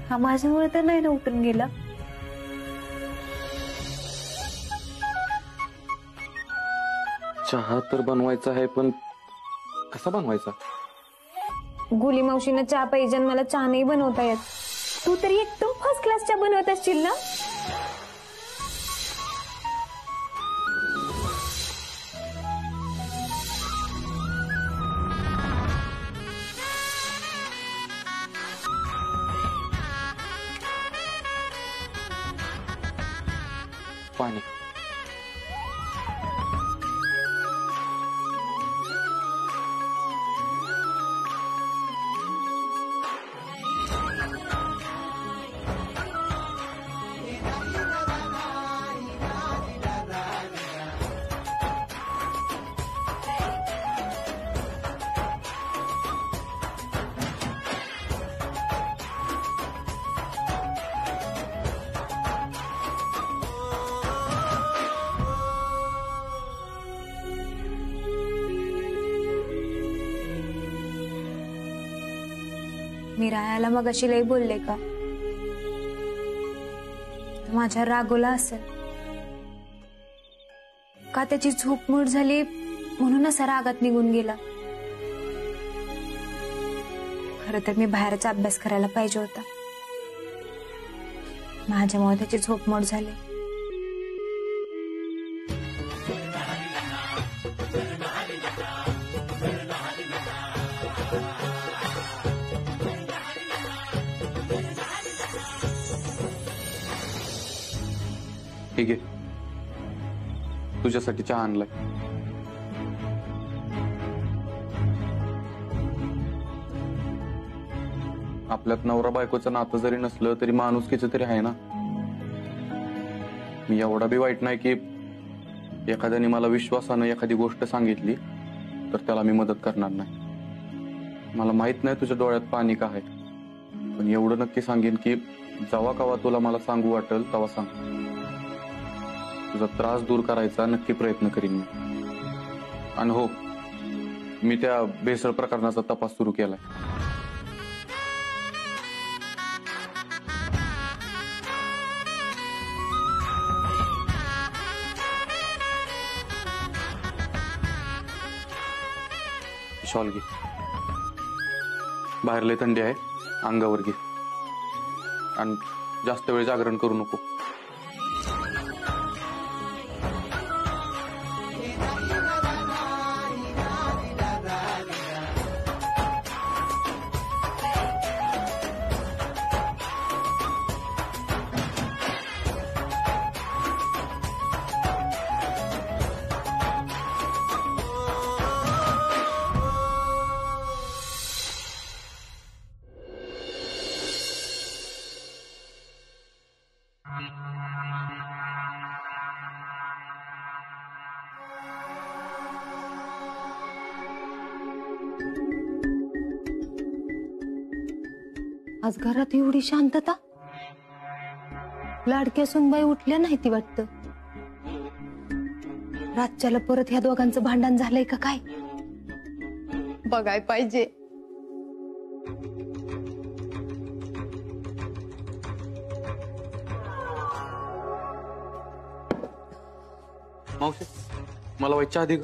हा माझ्यामुळे तर नाही ना उठून गेला. चहा तर बनवायचा आहे, पण कसा बनवायचा? गुली मावशीनं चहा पाहिजे, मला चहा नाही बनवता येत. तू तरी एकदम फर्स्ट क्लास चहा बनवत असशील ना? पाणी. मी रायाला मग अशी लई बोलले का? माझ्या रागोला असेल का? त्याची झोप मोड झाली म्हणून असा रागात निघून गेला. खरं तर मी बाहेरचा अभ्यास करायला पाहिजे होता. माझ्यामुळे त्याची झोप मोड झाली. ठीक आहे, तुझ्यासाठी चहा आणलाय. आपल्यात नवरा बायकोचं नातं जरी नसलं तरी माणुसकीचं तरी आहे ना. मी एवढा बी वाईट नाही की एखाद्याने मला विश्वासानं एखादी गोष्ट सांगितली तर त्याला मी मदत करणार नाही. मला माहित नाही तुझ्या डोळ्यात पाणी का आहे, पण एवढं नक्की सांगेन की जेव्हा कवा तुला मला सांगू वाटेल तेव्हा सांग. तुझा त्रास दूर करायचा नक्की प्रयत्न करीन मी. आणि हो, मी त्या भेसळ प्रकरणाचा तपास सुरू केलाय. शॉल घे, बाहेर लय थंडी आहे, अंगावर घे. आणि जास्त वेळ जागरण करू नको. आज घरात एवढी शांतता. लाडक्या सुनबाई उठल्या नाही ती वाटतं. रातच्याला परत ह्या दोघांचं भांडण झालंय का काय बघाय पाहिजे. मावशी, मला व्हायच्या आधी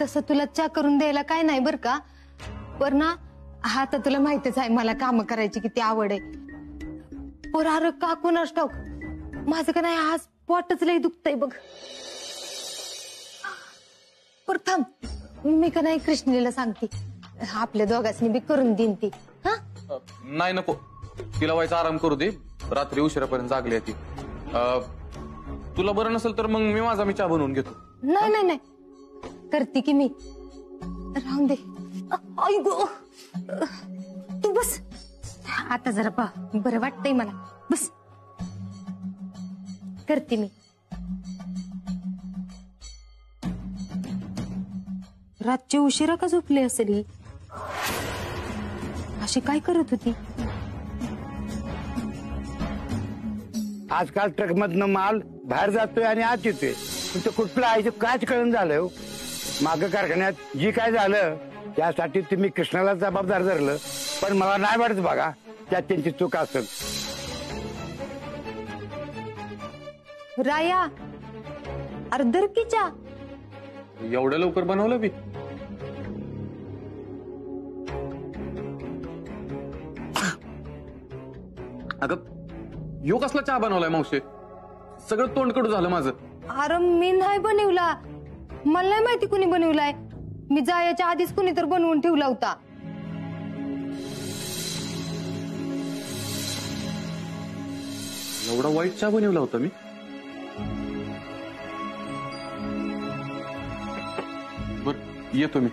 तसं तुला चहा करून द्यायला काय नाही बर का. पर ना हा तर तुला माहितीच आहे मला काम करायची किती आवड आहे. पर अरे का कुणास ठाऊक माझं का नाही आज पोटच लई दुखतंय बघ. पर थांब मी का नाही कृष्णीला सांगते, आपल्या दोघांनी बी करून देईन ती. हा नाही नको, तिला व्हायचा आराम करू दे. रात्री उशिरापर्यंत जागली ती. तुला बरं नसेल तर मग मी माझा चहा बनवून घेतो. नाही नाही नाही करते की मी. राहून दे. आई गो, तू बस आता जरा बरं वाटतंय मला. बस करते मी. रातची उशिरा का झोपली असेल ही? अशी काय करत होती? आजकाल ट्रक मधनं माल बाहेर जातोय आणि आत येतोय. तुमचं कुठलं आहे कायच कळून झालं. मागं कारखान्यात जी काय झालं त्यासाठी तुम्ही कृष्णाला जबाबदार धरलं पण मला नाही वाटत बघा त्यात त्यांची चूक असेल. राया अर्धरकीच्या एवढ्या लवकर बनवलं बी? अगं यो कसला चहा बनवलाय मावशे? सगळं तोंडकडू झालं माझं. अरे मी नाही बनवला, मला नाही माहिती कुणी बनवलाय. मी जायच्या आधीच कुणी तर बनवून ठेवला होता. एवढा वाईट चहा बनवला होता मी? बर येतो मी.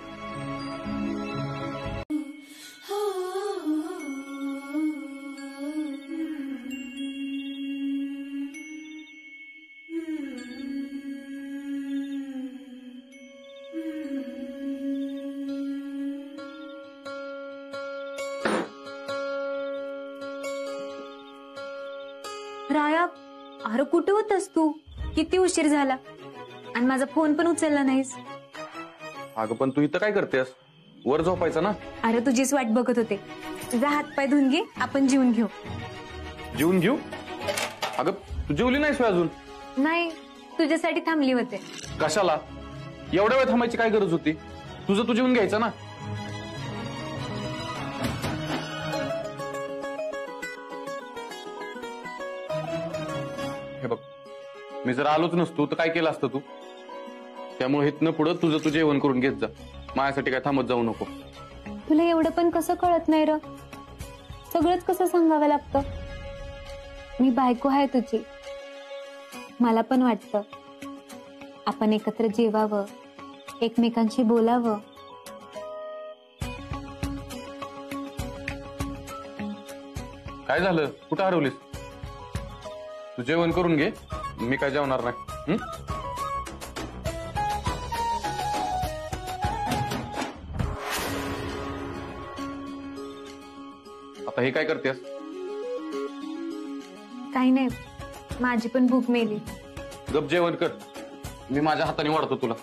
राया, अरे कुठे होतास तू? किती उशीर झाला आणि माझा फोन पण उचलला नाहीस. अगं पण तू इथं काय करतेस? वर झोपायचं ना. अरे तुझीच वाट बघत होते. तुझा हातपाय धुवून घे, आपण जेवून घेऊ. जेवून घेऊ? अगं तू जेवली नाहीस व्हय अजून? नाही, तुझ्यासाठी थांबली होते. कशाला? एवढ्या वेळ थांबायची काय गरज होती? तुझं तू जेवून घ्यायचं ना. हे बघ, मी जर आलोच नसतो तर काय केलं असतं तू? त्यामुळे इथनं पुढं तुझं तू जेवण करून घेत जा. माझ्यासाठी काय थांबत जाऊ नको. तुला एवढं पण कसं कळत नाही र? सगळंच कसं सांगावं लागतं? मी बायको आहे तुझी. मला पण वाटतं आपण एकत्र जेवावं, एकमेकांशी बोलावं. काय झालं? कुठं हरवलीस? तू जेवण करून घे, मी काय जेवणार नाही. आता हे काय करतेस? काही नाही, माझी पण भूक मेली. गप जेवण कर, मी माझ्या हाताने वाढतो तुला.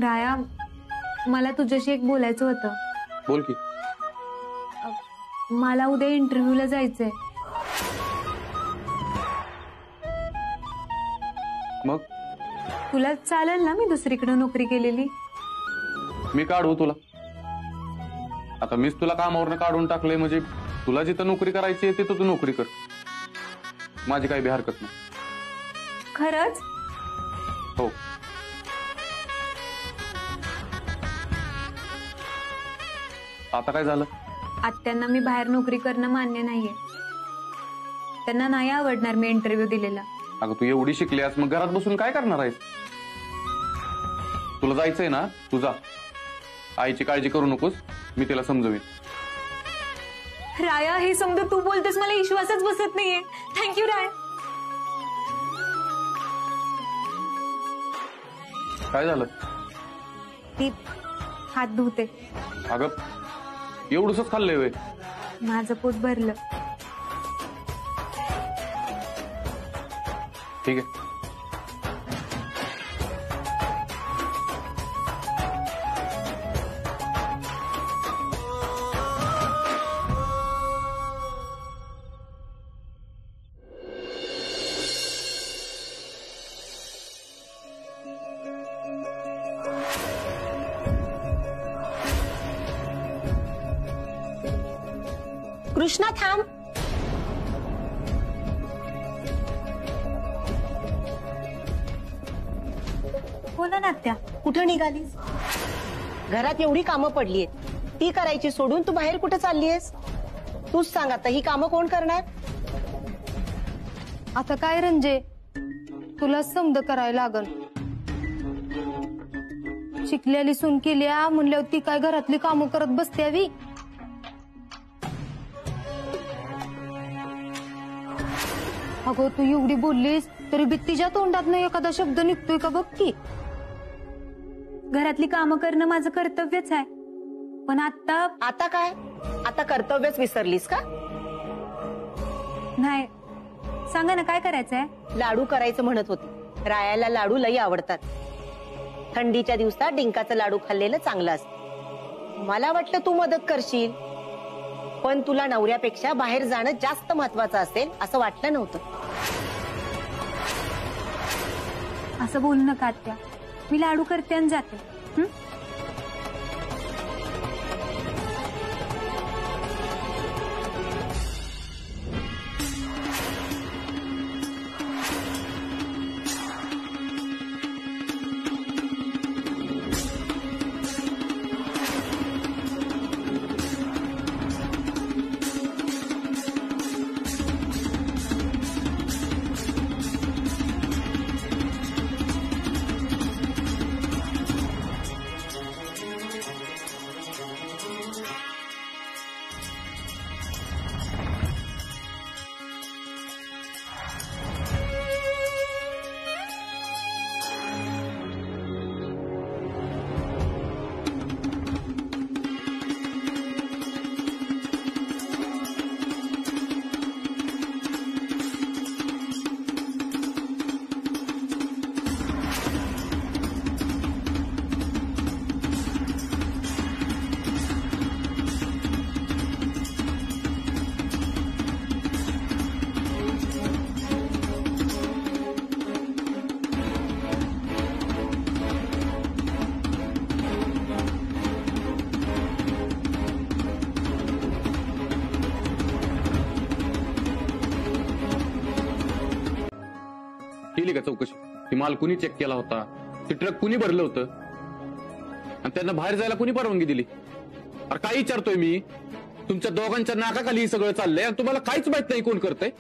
राया, मला तुझ्याशी एक बोलायचं होतं. बोल की. मला उद्या इंटरव्ह्यूला जायचंय. मग तुला चालेल ना मी दुसरीकडे नोकरी केलेली? मी काढू तुला? आता मीच तुला कामावरनं काढून टाकलंय म्हणजे तुला जिथं नोकरी करायची आहे तिथं तू नोकरी कर. माझी काही बी हरकत नाही. खरंच? हो. आता काय झालं? आत्यांना मी बाहेर नोकरी करणं मान्य नाहीये. त्यांना नाही आवडणार मी इंटरव्ह्यू दिलेला. अगं तू एवढी शिकलीस, मग घरात बसून काय करणार आहेस? तुला जायचंय ना, तू जा. आईची काळजी करू नकोस, मी तिला समजवीन. राया, हे समजा तू बोलतेस, मला विश्वासच बसत नाहीये. थँक्यू राय. काय झालं? ती हात धुते. अगं एवढंच खाल्लंय वे? माझं पोट भरलं. ठीक आहे. कृष्णा थांब. बोला ना आत्या. कुठं निघालीस? घरात एवढी कामं पडलीयेत, ती करायची सोडून तू बाहेर कुठे चाललीयस? तूच सांग आता, ही कामं कोण करणार? आता काय रंजे, तुला समज करायला लागल. शिकलेली सून केल्या म्हणल्यावर ती काय घरातली कामं करत बसत्यावी? अगं तू एवढी बोललीस तरी बी तिच्या तोंडात एखादा शब्द निघतोय का बघ की. घरातली कामं करणं माझं कर्तव्यच आहे. पण आता काय? आता कर्तव्यच विसरलीस का? नाही. सांगा ना काय करायचंय? लाडू करायचं म्हणत होती. रायाला लाडू लई आवडतात. थंडीच्या दिवसात डिंकाचं लाडू खाल्लेलं चांगलं असतं. मला वाटलं तू मदत करशील, पण तुला नवऱ्यापेक्षा बाहेर जाणं जास्त महत्वाचं असेल असं वाटलं नव्हतं. असं बोलू नका आत्या. मी लाडू करते आणि जाते. केली का चौकशी? ती माल कुणी चेक केला होता? ते ट्रक कुणी भरलं होतं? आणि त्यांना बाहेर जायला कुणी परवानगी दिली? अरे काय विचारतोय मी? तुमच्या दोघांच्या नाकाखाली हे सगळं चाललंय आणि तुम्हाला काहीच माहित नाही कोण करतंय.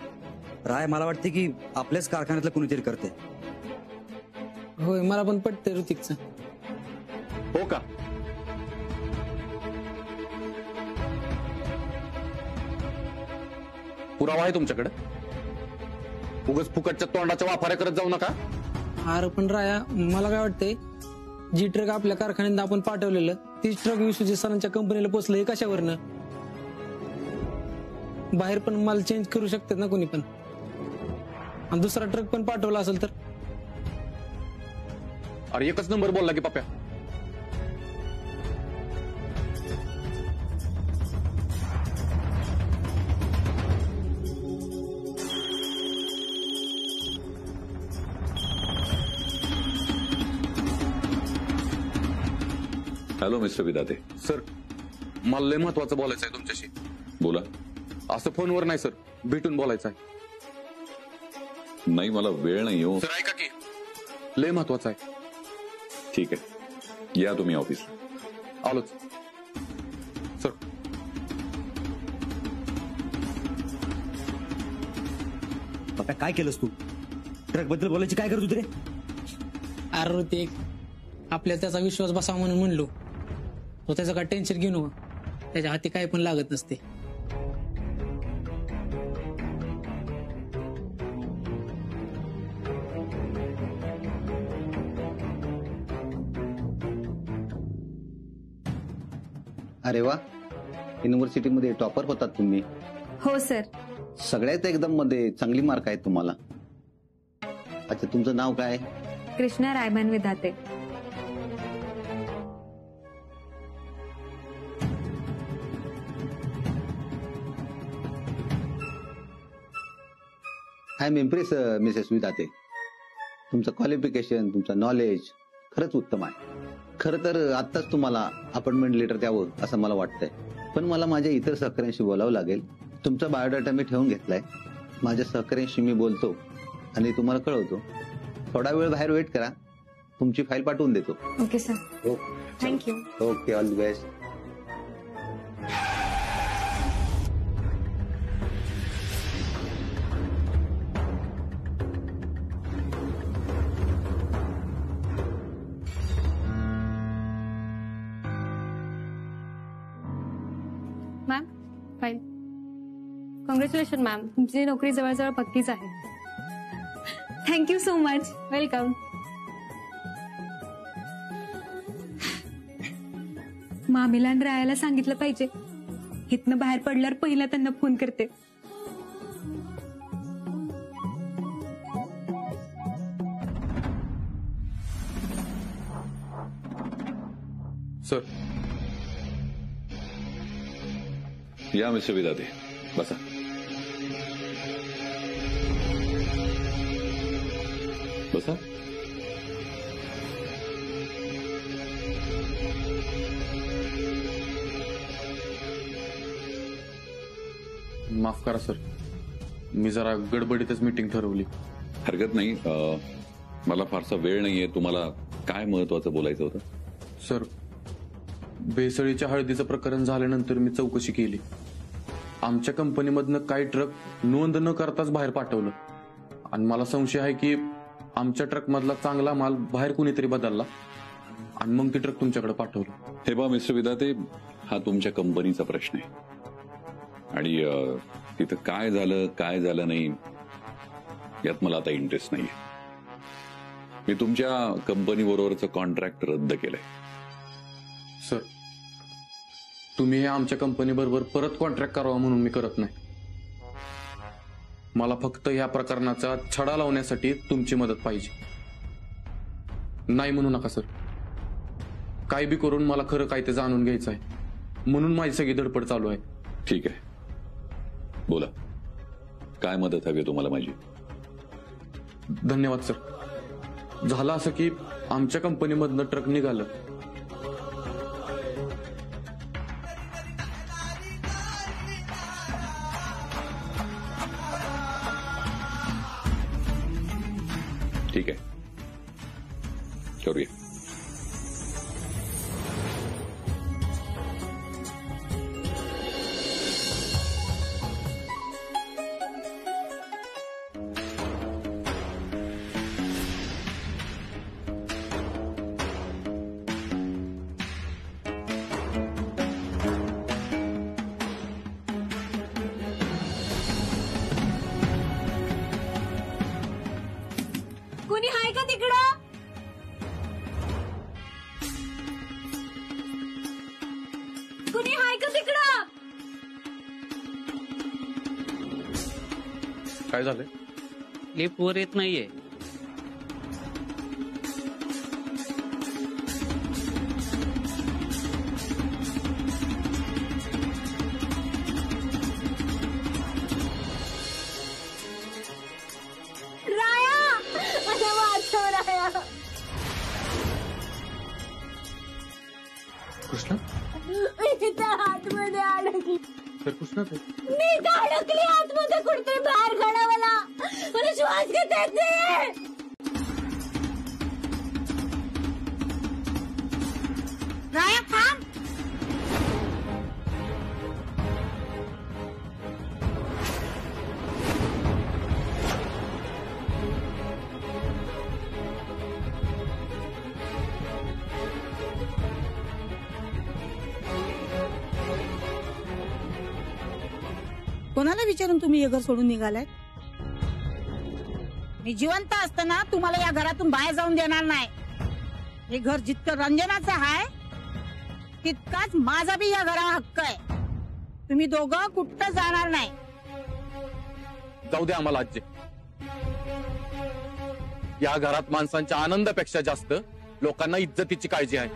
राय, मला वाटते की आपल्याच कारखान्यातलं कुणीतरी करते. होय, मला पण पटतंय ऋतिकचं. हो का? पुरावा आहे तुमच्याकडे? उगाच फुकटच्या तोंडाच्या वाफाऱ्या करत जाऊ नका. अरे पण राया, मला काय वाटतंय, जी ट्रक आपल्या कारखान्यात आपण पाठवलेलं तीच ट्रक विश्वजित सरांच्या कंपनीला पोहोचलं. हे कशावरनं? बाहेर पण माल चेंज करू शकतात ना कोणी पण. आणि दुसरा ट्रक पण पाठवला असेल तर? अरे एकच नंबर बोलला की पप्या. हॅलो मिस्टर विधाते. सर, मला लय महत्वाचं बोलायचं आहे तुमच्याशी. बोला. असं फोनवर नाही सर, भेटून बोलायचं आहे. नाही, मला वेळ नाही हो. सर ऐका की, लय महत्वाचं आहे. ठीक आहे, या तुम्ही ऑफिसला. आलोच सर. पप्पा काय केलंस तू? ट्रक बद्दल बोलायची काय करत होती रे? अरे ऋतिक, आपल्याला त्याचा विश्वास बसावा म्हणून म्हणलो. तो त्याचं काय टेन्शन घेऊ नको. त्याच्या हाती काय पण लागत नसते. अरे वा, युनिव्हर्सिटीमध्ये टॉपर होतात तुम्ही. हो सर. सगळ्यात एकदम मध्ये चांगली मार्क आहेत तुम्हाला. अच्छा, तुमचं नाव काय? कृष्णा रायमान विधाते. आय एम इम्प्रेस मिसेस विधाते. तुमचं क्वालिफिकेशन, तुमचं नॉलेज खरंच उत्तम आहे. खरं तर आत्ताच तुम्हाला अपॉइंटमेंट लेटर द्यावं असं मला वाटतंय. पण मला माझ्या इतर सहकाऱ्यांशी बोलावं लागेल. तुमचा बायोडाटा मी ठेवून घेतलाय. माझ्या सहकाऱ्यांशी मी बोलतो आणि तुम्हाला कळवतो. थोडा वेळ बाहेर वेट करा, तुमची फाईल पाठवून देतो. Okay sir. हो, thank you. Okay, all the best. Ma'am, fine. Congratulation ma'am, तुमची नोकरी जवळजवळ पक्कीच आहे. Thank you so much. वेलकम. मामीला आणि रायाला सांगितलं पाहिजे. इथनं बाहेर पडल्यावर पहिला त्यांना फोन करते. सर, या मिस्टर विदाते, बसा. बसा. माफ करा सर, मी जरा गडबडीतच मीटिंग ठरवली. हरकत नाही. मला फारसा वेळ नाहीये. तुम्हाला काय महत्वाचं बोलायचं होतं? सर, भेसळीच्या हळदीचं प्रकरण झाल्यानंतर मी चौकशी केली. आमच्या कंपनीमधनं काही ट्रक नोंद न करताच बाहेर पाठवलं आणि मला संशय आहे की आमच्या ट्रकमधला चांगला माल बाहेर कुणीतरी बदलला आणि मग ती ट्रक तुमच्याकडे पाठवलं. हे बा मिस्टर विदाते, हा तुमच्या कंपनीचा प्रश्न आहे आणि तिथं काय झालं नाही यात मला आता इंटरेस्ट नाहीये. मी तुमच्या कंपनी बरोबरचं कॉन्ट्रॅक्ट रद्द केलंय. सर, तुम्ही हे आमच्या कंपनी बरोबर परत कॉन्ट्रॅक्ट करावा म्हणून मी करत नाही. मला फक्त ह्या प्रकरणाचा छडा लावण्यासाठी तुमची मदत पाहिजे. नाही म्हणू नका सर. काय बी करून मला खरं काय ते जाणून घ्यायचं आहे म्हणून माझी सगळी धडपड चालू आहे. ठीक आहे, बोला. काय मदत हवी तुम्हाला माझी? धन्यवाद सर. झालं असं की आमच्या कंपनीमधनं ट्रक निघालं. ठीक आहे, करूया. कुणी हाय का तिकडं? कुणी हाय का तिकडं? काय झालंय? लिफ्ट वर येत नाहीये. राया, मला वाचव राया. कृष्णा? इथं आतमध्ये अडकली. तर कृष्णाच आहे. मी इथं अडकली आतमध्ये कुठतरी बाहेर काढा मला. मला श्वास घेता येत नाहीये. राया थांब. कोणाला विचारून तुम्ही हे घर सोडून निघालाय? मी जिवंत असताना तुम्हाला या घरातून बाहेर जाऊन देणार नाही. हे घर जितकं रंजनाचं आहे तितकाच माझा बी या घरावर हक्क आहे. तुम्ही दोघं कुठं जाणार नाही. जाऊ दे आम्हाला आजी. या घरात माणसांच्या आनंदापेक्षा जास्त लोकांना इज्जतीची काळजी आहे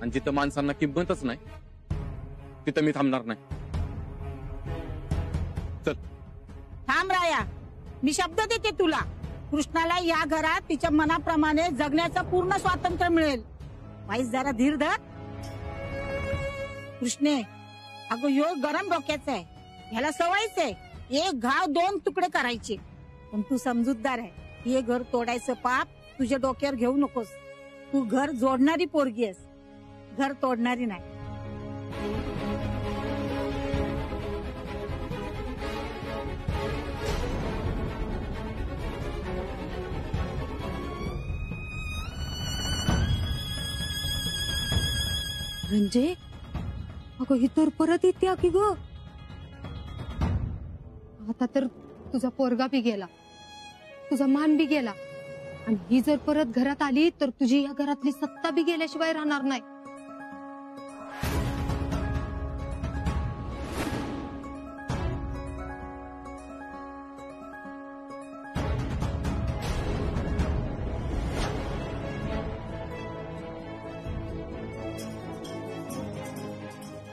आणि जिथं माणसांना किंमतच नाही तिथं मी थांबणार नाही. चल. थांब राया, मी शब्द देते तुला. कृष्णाला या घरात तिच्या मनाप्रमाणे जगण्याचं पूर्ण स्वातंत्र्य मिळेल. वाईस जरा धीर धर. कृष्णे, अगं ह्यो गरम डोक्याचा आहे. ह्याला सवयच आहे एक घाव दोन तुकडे करायचे. पण तू समजूतदार आहे. हे घर तोडायचं पाप तुझ्या डोक्यावर घेऊ नकोस. तू घर जोडणारी पोरगी आहेस, घर तोडणारी नाही. म्हणजे अगं ही तर परत येते की ग. आता तर तुझा पोरगा बी गेला, तुझा मान बी गेला आणि ही जर परत घरात आली तर तुझी या घरातली सत्ता बी गेल्याशिवाय राहणार नाही.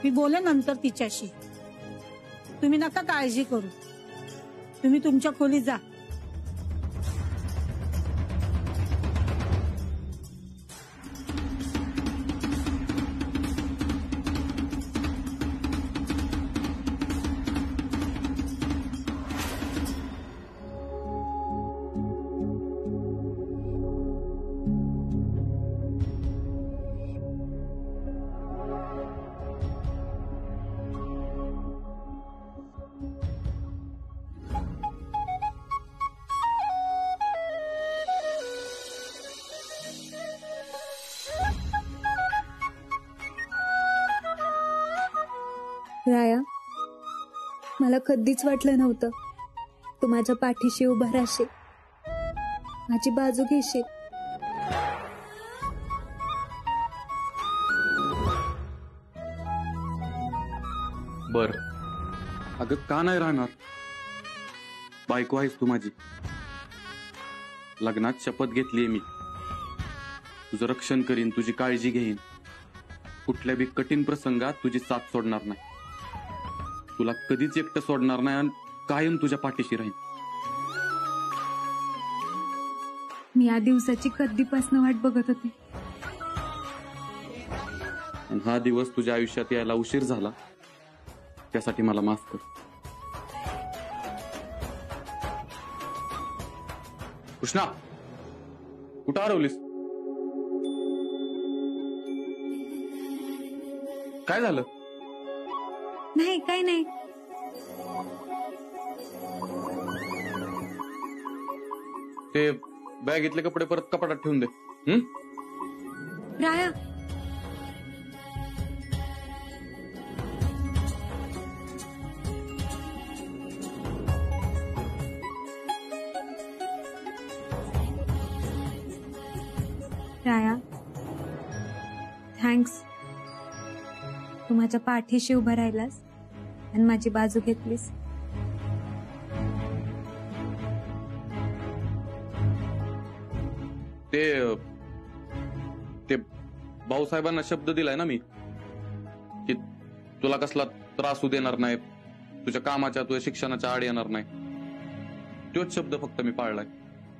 मी बोले नंतर तिच्याशी. तुम्ही नका काळजी करू. तुम्ही तुमच्या खोलीत जा. राया, मला कधीच वाटलं नव्हतं तू माझ्या पाठीशी उभा राहशील, माझी बाजू घेशील. बर, अगं का नाही राहणार? बायको आहेस तू माझी. लग्नात शपथ घेतलीये मी, तुझं रक्षण करीन, तुझी काळजी घेईन, कुठल्या बी कठीण प्रसंगात तुझी साथ सोडणार नाही, तुला कधीच एकटं सोडणार नाही आणि कायम तुझ्या पाठीशी राहीन. मी या दिवसाची कधीपासून वाट बघत होते. आणि हा दिवस तुझ्या आयुष्यात यायला उशीर झाला त्यासाठी मला माफ कर. कृष्णा, कुठं हरवलीस? काय झालं? नाही, काय नाही. ते बॅगेतले कपडे परत कपाटात ठेवून दे. राया, राया, थँक्स. तू माझ्या पाठीशी उभा राहिलास आणि माझी बाजू घेतलीस. ते भाऊसाहेबांना शब्द दिलाय ना मी की तुला कसला त्रास देणार नाही, तुझ्या कामाच्या तुझ्या शिक्षणाच्या आड येणार नाही. तोच शब्द फक्त मी पाळलाय,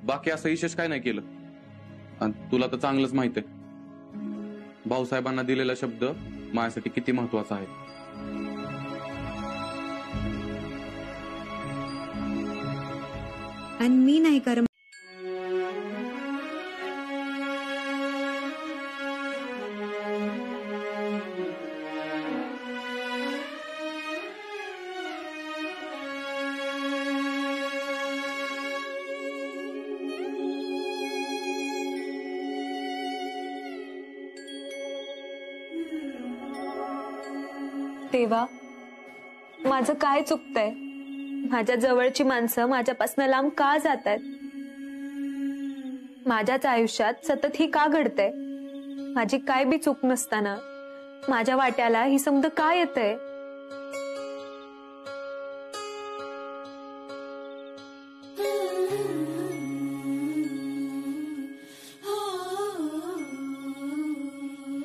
बाकी असं विशेष काय नाही केलं. आणि तुला तर चांगलंच माहित आहे भाऊसाहेबांना दिलेला शब्द माझ्यासाठी किती महत्वाचा आहे. आणि मी नाही कर. देवा, माझं काय चुकतंय? माझ्या जवळची माणसं माझ्यापासून लांब का जात आहेत? माझ्याच आयुष्यात सतत ही का घडतंय? माझी काय बी चूक नसताना माझ्या वाट्याला ही समज का येतंय?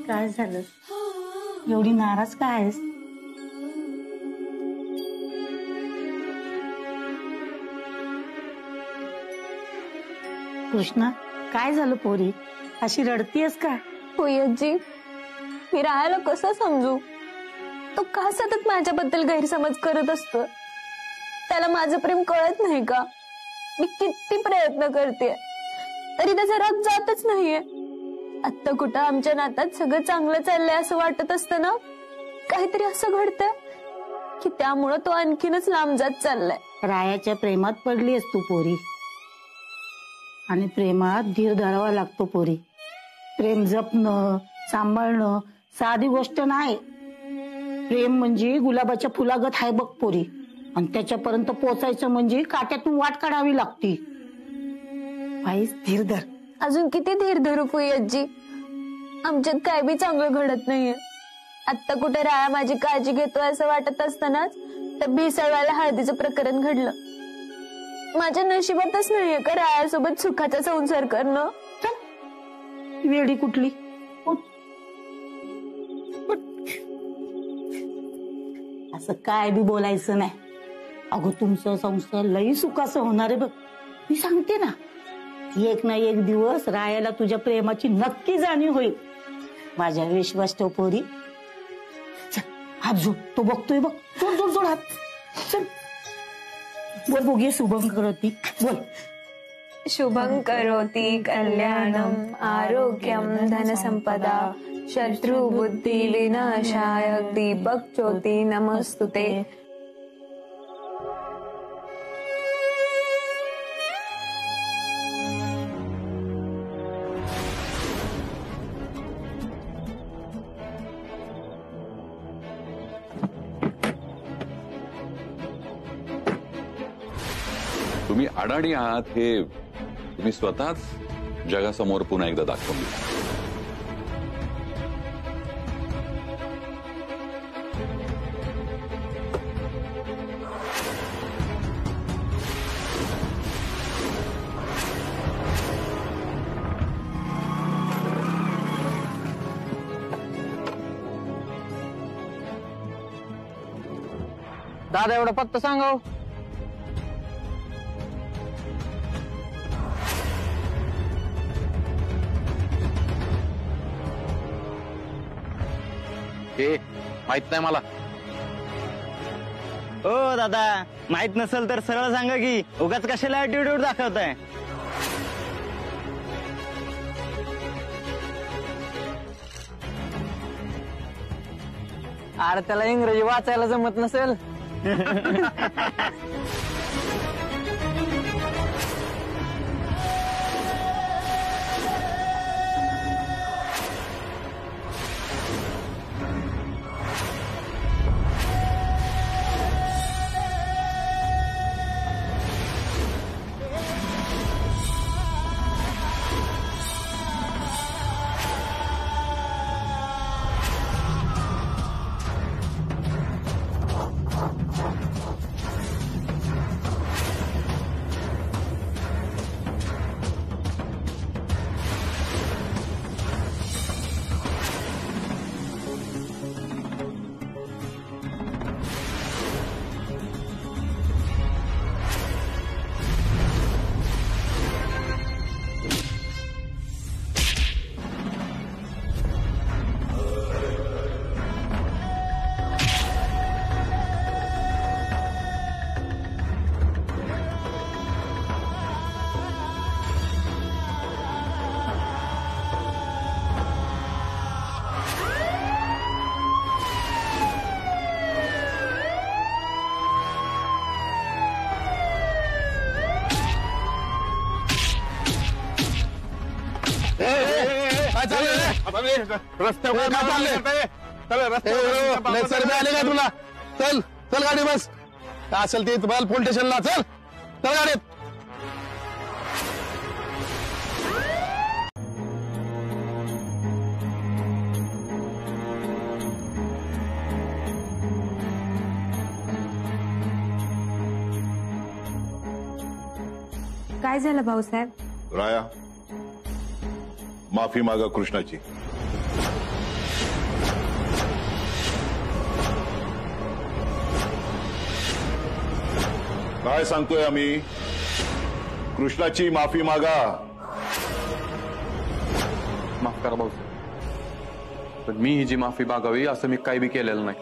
काय झालं? एवढी नाराज का आहेस? कृष्णा, काय झालं पोरी? अशी रडतीयस का? जी, मी रायाला कसं समजू? तो का सतत माझ्याबद्दल गैरसमज करत असतो? त्याला माझं प्रेम कळत नाही का? मी किती प्रयत्न करते तरी त्याचा राग जातच नाहीये. आता कुठं आमच्या नात्यात सगळं चांगलं चाललंय असं वाटत असतं ना, काहीतरी असं घडतंय की त्यामुळं तो आणखीनच लांब जात चाललाय. रायाच्या प्रेमात पडलीयस तू पोरी, आणि प्रेमात धीर धरावा लागतो पोरी. प्रेम जपणं, सांभाळणं साधी गोष्ट नाही. प्रेम म्हणजे गुलाबाच्या फुलागत आहे बघ पोरी, आणि त्याच्यापर्यंत पोचायचं म्हणजे काट्यातून वाट काढावी लागती. बाईस, धीर धर. अजून किती धीर धरू जी? आमच्यात काय बी चांगलं घडत नाहीये. आत्ता कुठे राया माझी काळजी घेतोय असं वाटत असतानाच त्या भेसळवाल्या हळदीचं प्रकरण घडलं. माझ्या नशिबातच नाहीये का रायासोबत सुखाचा संसार करणं? वेडी कुठली? असं काय बी बोलायचं नाही. अगो तुमचं संसार लई सुखाचं होणार आहे बघ. मी सांगते ना, एक ना एक दिवस रायाला तुझ्या प्रेमाची नक्की जाणीव होईल. माझ्या विश्वास ठेव पोरी. चल हात जोड, तो बघतोय बघ. जोड जोड जोड हात. चल बोल बघूया शुभम करोती. बोल. शुभं करोति कल्याणम आरोग्यम धनसंपदा शत्रु बुद्धि विनाशाय दीपक ज्योति नमस्तुते. तुम्ही अडाणी आहात हे तुम्ही स्वतःच जगासमोर पुन्हा एकदा दाखवून दिलं. दादा एवढा पत्ता सांगा. हे माहित नाही मला. ओ दादा, माहित नसेल तर सरळ सांगा की उगाच कशाला ऍटिट्यूड दाखवताय. अरे त्याला इंग्रजी वाचायला जमत नसेल. रस्त्यावर काय चाललंय? आले का तुला? चल चल गाडी बस. काय असेल ते तुम्हाला पोलीस स्टेशनला. चल चल गाडीत. काय झालं भाऊसाहेब? राया, माफी मागा कृष्णाची. काय सांगतोय आम्ही? कृष्णाची माफी मागा. माफ करा भाऊसाहेब, पण मी ही जी माफी मागावी असं मी काही बी केलेलं नाही.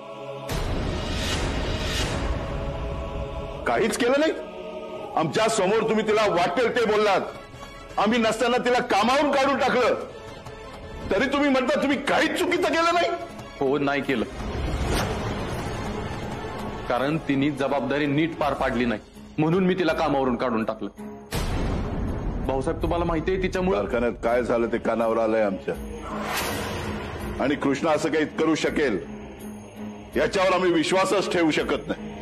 काहीच केलं नाही? आमच्या समोर तुम्ही तिला वाटेल ते बोललात. आम्ही नसताना तिला कामावून काढून टाकलं, तरी तुम्ही म्हणता तुम्ही काहीच चुकीचं केलं नाही. हो, नाही केलं, कारण तिने जबाबदारी नीट पार पाडली नाही म्हणून मी तिला कामावरून काढून टाकलं. भाऊसाहेब, तुम्हाला माहितीये तिच्यामुळे कारखान्यात काय झालं ते कानावर आलंय आमच्या. आणि कृष्णा असं काही करू शकेल याच्यावर आम्ही विश्वासच ठेवू शकत नाही.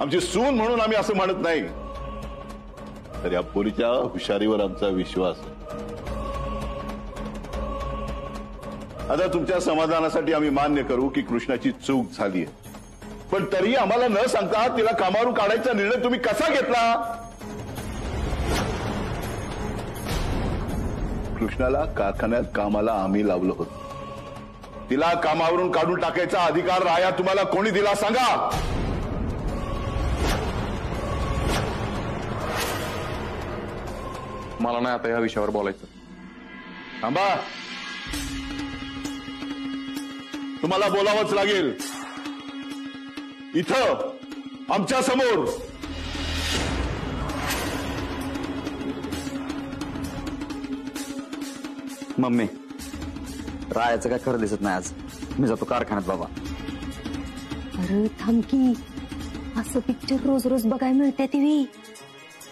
आमची सून म्हणून आम्ही असं म्हणत नाही, तर या पोरीच्या हुशारीवर आमचा विश्वास. आता तुमच्या समाधानासाठी आम्ही मान्य करू की कृष्णाची चूक झाली आहे, पण तरी आम्हाला न सांगता तिला कामावरून काढायचा निर्णय तुम्ही कसा घेतला? कृष्णाला कारखान्यात कामाला आम्ही लावलं होतं. तिला कामावरून काढून टाकायचा अधिकार राया तुम्हाला कोणी दिला सांगा? मला नाही आता या विषयावर बोलायचं. थांबा, तुम्हाला बोलावंच लागेल. इथं आमच्या समोर मम्मी, रायाचं काय खरं दिसत नाही आज. मी जातो कारखान्यात बाबा. अरे थांब की, असं पिक्चर रोज रोज बघायला मिळते टीव्ही.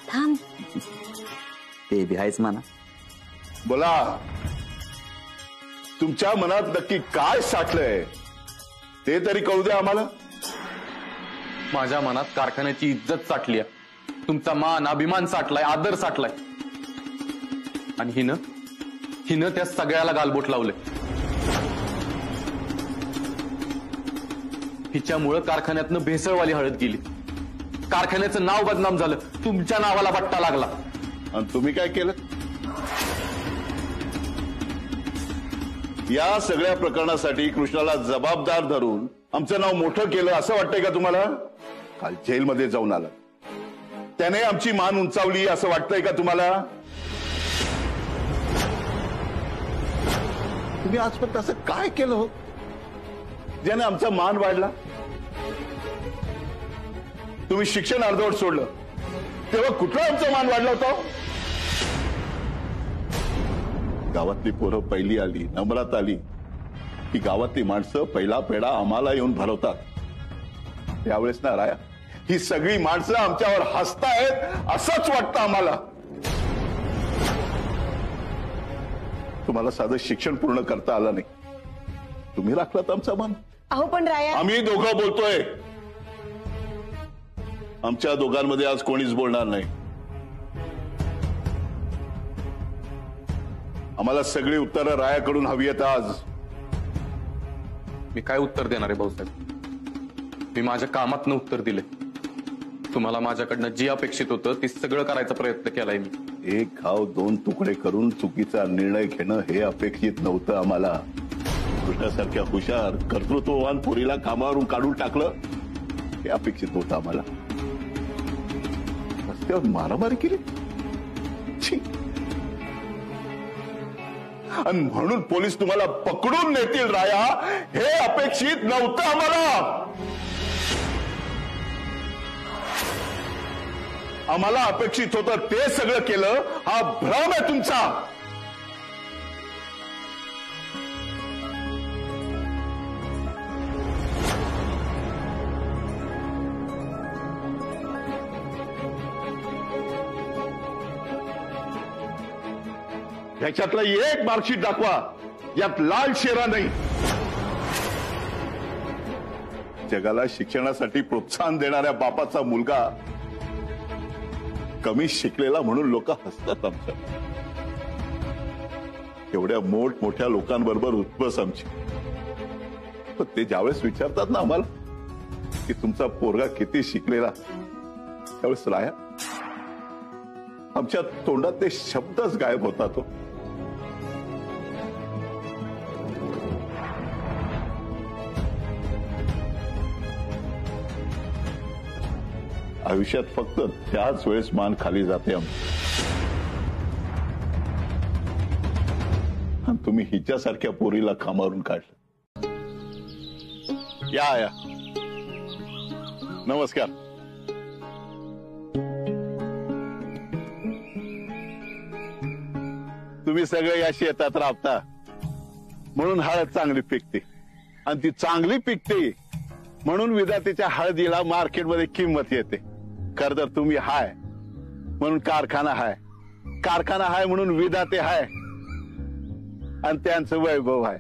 थांब. ते बी आहेच म्हणा. बोला, तुमच्या मनात नक्की काय साठलंय ते तरी कळू द्या आम्हाला. माझ्या मनात कारखान्याची इज्जत साठली आहे, तुमचा मान अभिमान साठलाय, आदर साठलाय. आणि हिनं त्या सगळ्याला गालबोट लावले. हिच्यामुळं कारखान्यातनं भेसळवाली हळद गेली, कारखान्याचं नाव बदनाम झालं, तुमच्या नावाला बट्टा लागला. आणि तुम्ही काय केलं? या सगळ्या प्रकरणासाठी कृष्णाला जबाबदार धरून आमचं नाव मोठं केलं असं वाटतंय का तुम्हाला? काल जेलमध्ये जाऊन आला, त्याने आमची मान उंचावली असं वाटतंय का तुम्हाला? तुम्ही आजपर्यंत असं काय केलं हो ज्याने आमचा मान वाढला? तुम्ही शिक्षण अर्धवट सोडलं तेव्हा कुठला आमचा मान वाढला होता? गावातली पोरं पहिली आली, नंबरात आली की गावातली माणसं पहिला पेढा आम्हाला येऊन भरवतात. त्यावेळेस ना राया, ही सगळी माणसं आमच्यावर हसतायत असंच वाटतं आम्हाला. तुम्हाला साधं शिक्षण पूर्ण करता आलं नाही, तुम्ही राखलात आमचा मान. अहो पण राया, आम्ही दोघं बोलतोय, आमच्या दोघांमध्ये आज कोणीच बोलणार नाही. आम्हाला सगळी उत्तरं रायाकडून हवी आहेत आज. मी काय उत्तर देणार आहे भाऊसाहेब? मी माझ्या कामातनं उत्तर दिले. तुम्हाला माझ्याकडनं जी अपेक्षित होतं ती सगळं करायचा प्रयत्न केलाय मी. एक घाव दोन तुकडे करून चुकीचा निर्णय घेणं हे अपेक्षित नव्हतं आम्हाला. कृष्णासारख्या हुशार कर्तृत्ववान पोरीला कामावरून काढून टाकलं हे अपेक्षित नव्हतं आम्हाला. रस्त्यावर मारामारी केली आणि म्हणून पोलीस तुम्हाला पकडून नेतील राया हे अपेक्षित नव्हतं आम्हाला. आम्हाला अपेक्षित होतं ते सगळं केलं, हा भ्रम आहे तुमचा. ह्याच्यातलं एक मार्कशीट दाखवा यात लाल शेरा नाही. जगाला शिक्षणासाठी प्रोत्साहन देणाऱ्या बापाचा मुलगा कमी शिकलेला म्हणून लोक हसतात आमच्या. एवढ्या मोठमोठ्या लोकांबरोबर उत्पस आमची, पण ते ज्यावेळेस विचारतात ना आम्हाला की तुमचा पोरगा किती शिकलेला, त्यावेळेस राया आमच्या तोंडात ते शब्दच गायब होतात. आयुष्यात फक्त त्याच वेळेस मान खाली जाते आणि तुम्ही हिच्यासारख्या पोरीला कामावरून काढलं. या नमस्कार. तुम्ही सगळे या शेतात राबता म्हणून हळद चांगली पिकते आणि ती चांगली पिकते म्हणून विधातेच्या हळदीला मार्केटमध्ये किंमत येते. खर तर तुम्ही हाय म्हणून कारखाना हाय, कारखाना हाय म्हणून विधाते हाय आणि त्यांचं वैभव आहे.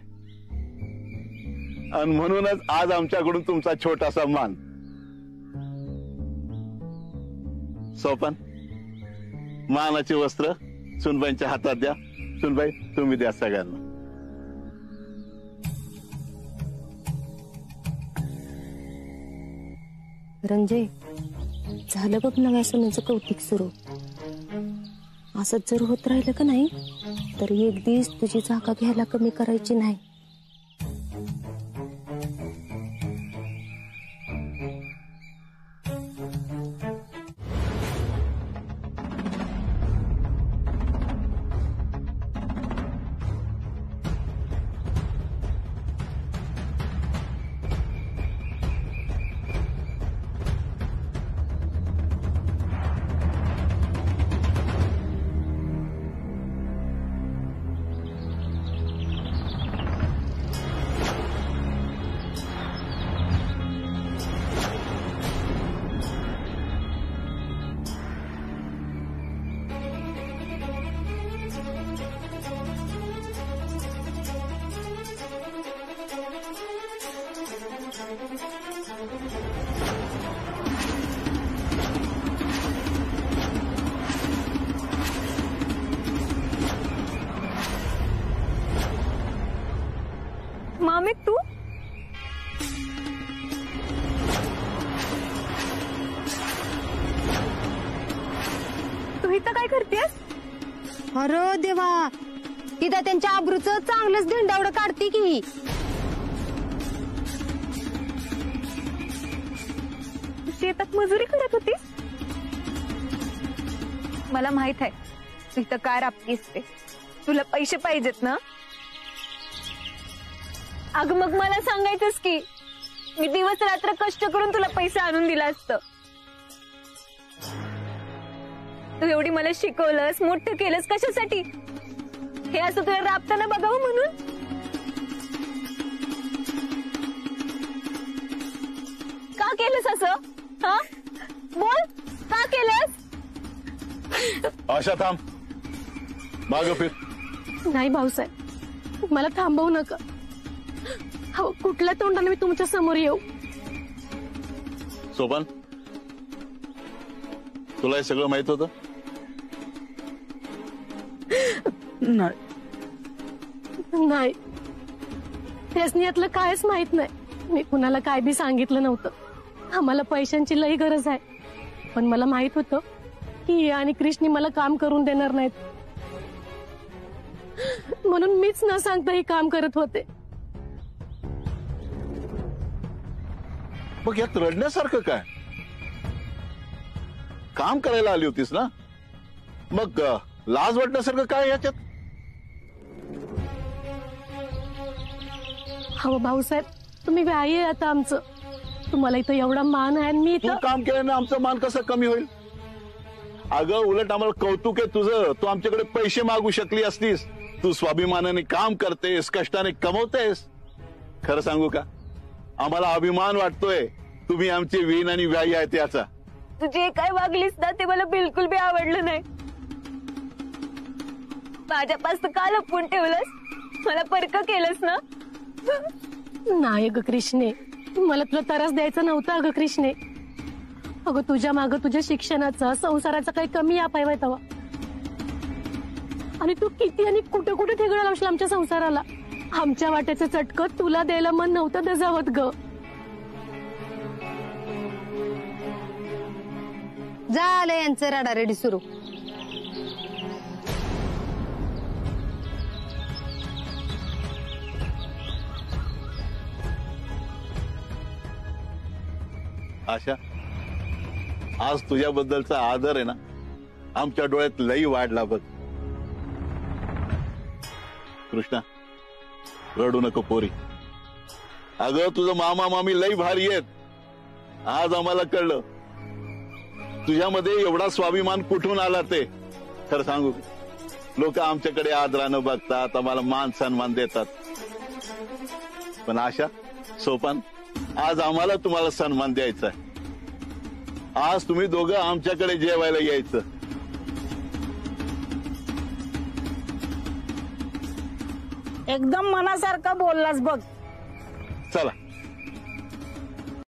आणि म्हणूनच आज आमच्याकडून तुमचा छोटासा मान. सोपन मानाचे वस्त्र सुनबाईंच्या हातात द्या. सुनबाई तुम्ही द्या सगळ्यांना. रंजय, झालं बघ नव्या सोन्याचं कौतिक सुरू. असंच जर होत राहिलं का नाही तर एक दिवस तुझी जागा घ्यायला कमी करायची नाही. इथं काय करतेस? अरे देवा, इथं त्यांच्या आबरूचं चांगलंच धिंडावडं काढते की. शेतात मजुरी करत होतीस? मला माहित आहे तू इथं काय राबतीस ते. तुला पैसे पाहिजेत ना? अगं मग मला सांगायचंस की मी दिवस रात्र कष्ट करून तुला पैसे आणून दिला असतं. तू एवढी मला शिकवलंस, मोठं केलंस कशासाठी? हे असं तुला राबताना बघावं म्हणून? का केलंस असं? हा बोल, का केलंस? आशा थांब, माग फिर. नाही भाऊसाहेब, मला थांबवू नका. हो, कुठल्या तोंडाने मी तुमच्या समोर येऊ? सोपान, तुला हे सगळं माहित होतं? नाही, त्यासनी यातलं कायच माहित नाही. मी कुणाला काय बी सांगितलं नव्हतं. आम्हाला पैशांची लई गरज आहे, पण मला माहित होतं की आणि कृष्णी मला काम करून देणार नाहीत, म्हणून मीच न सांगता हे काम करत होते. मग यात रडण्यासारखं काय? काम करायला आली होतीस ना, मग लाज वाटण्यासारखं काय याच्यात? हो भाऊसाहेब, तुम्ही व्याही आहे आता आमचं. तुम्हाला इथं एवढा मान आहे, मी तू काम केल्याने आमचा मान कसं कमी होईल? अगं उलट आम्हाला कौतुक आहे तुझं. तू आमच्याकडे पैसे मागू शकली असतीस. तू स्वाभिमानाने काम करतेस, कष्टाने कमवतेस. खरं सांगू का, आम्हाला अभिमान वाटतोय तुम्ही आमचे वीण आणि व्यायी आहेत याचा. तू जे काय वागलीस ना ते मला बिलकुल बी आवडलं नाही. माझ्यापासून का लपवून ठेवलंस? मला परक केलंस ना? नाही ग कृष्णे, मला तुला त्रास द्यायचा नव्हता. अगं कृष्णे, अगं तुझ्या मागं तुझ्या शिक्षणाचा, संसाराचा काही कमी अपाय तवा. आणि तू किती आणि कुठे कुठे ठिगळा लावशील आमच्या संसाराला. आमच्या वाट्याचं चटकं तुला द्यायला मन नव्हतं दजावत ग. झालं यांचं रडारडी सुरू. आशा, आज तुझ्याबद्दलचा आदर आहे ना, आमच्या डोळ्यात लई वाढला बघ. कृष्णा, रडू नको पोरी. अगं तुझं मामा मामी लई भारी आहेत. आज आम्हाला कळलं तुझ्यामध्ये एवढा स्वाभिमान कुठून आला ते. खरं सांगू, लोक आमच्याकडे आदरानं बघतात, आम्हाला मान सन्मान देतात. पण आशा, सोपान, आज आम्हाला तुम्हाला सन्मान द्यायचा आहे. आज तुम्ही दोघं आमच्याकडे जेवायला यायचं. एकदम मनासारखं बोललास बघ.